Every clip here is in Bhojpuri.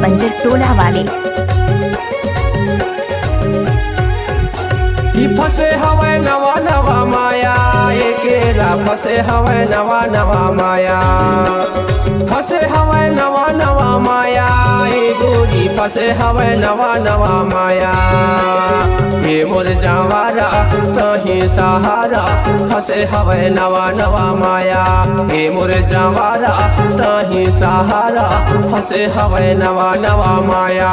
बंजर टोला वाले। फसे हवे नवा नवा माया एकेला फसे हवे नवा नवा माया फसे हवे नवा नवा माया गोरी फसे हवे नवा नवा माया हे मोर जावारा कहीं सहारा फसे हवे नवा नवा माया हे मोर जावारा कहीं सहारा फसे हवे नवा नवा माया।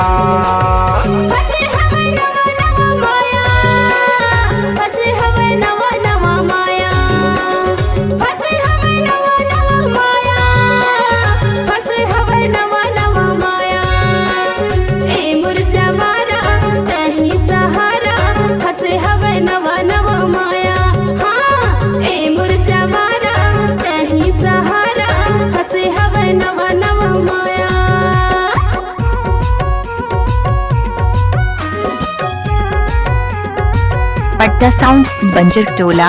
पट्टा साउंड बंजर टोला।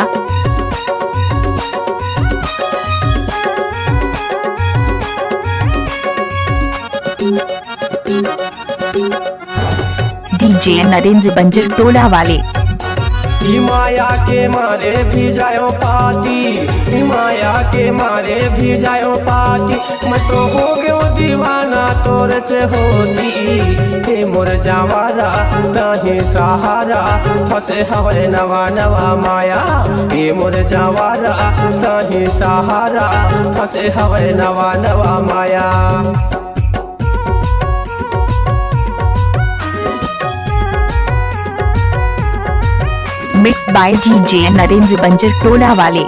डीजे नरेंद्र बंजर टोला वाले। माया के मारे भी जायो पाती माया के मारे भी जायो पाती मैं तो हो गयो दीवाना तोर से होती हे मोर जावारा कहीं सहारा फसे हवे नवा नवा माया हे मोर जावारा कहीं सहारा फसे हवे नवा नवा माया। मिक्स बाय डीजे नरेंद्र बंजर टोला वाले।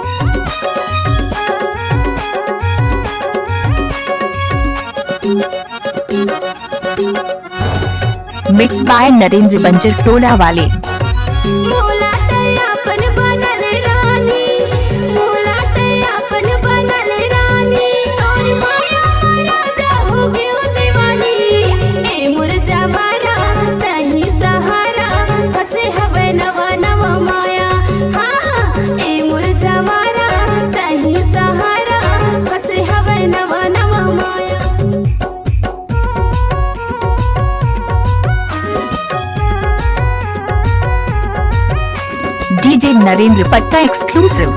मिक्स बाय नरेंद्र बंजर टोला वाले। डीजे नरेंद्र पट्टा एक्सक्लूसिव।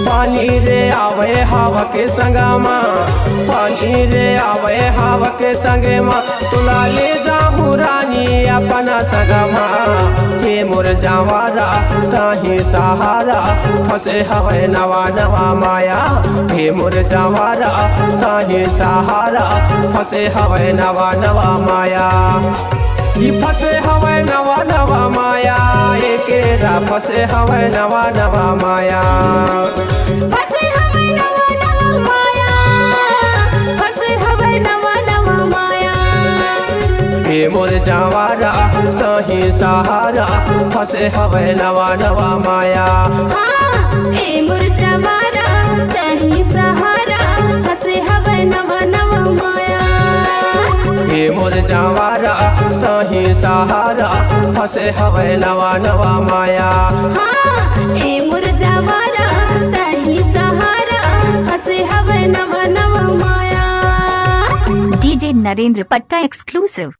पानी रे आवे हवा के संगमा पानी रे आवे हवा के संगमा तुला ले जाहू रानी अपना संगमा हे मोर जावारा कहीं सहारा फसे हवे नवा नवा माया हे मोर जावारा कहीं सहारा फसे हवे नवा नवा माया। फसे हवे नवा नवा माया एकेरा फसे हवे नवा नवा माया फसे हवे नवा नवा माया फसे हवे नवा नवा माया हे मोर जावारा कहीं सहारा फसे हवे नवा नवा माया। हे मोर जावारा कहीं सहारा फसे हवे नवा नवा माया हे मोर जावारा कहीं सहारा फसे हवे नवा नवा माया। हे मोर जावारा कहीं सहारा फसे हवे नवा नवा माया। डीजे नरेंद्र पट्टा एक्सक्लूसिव।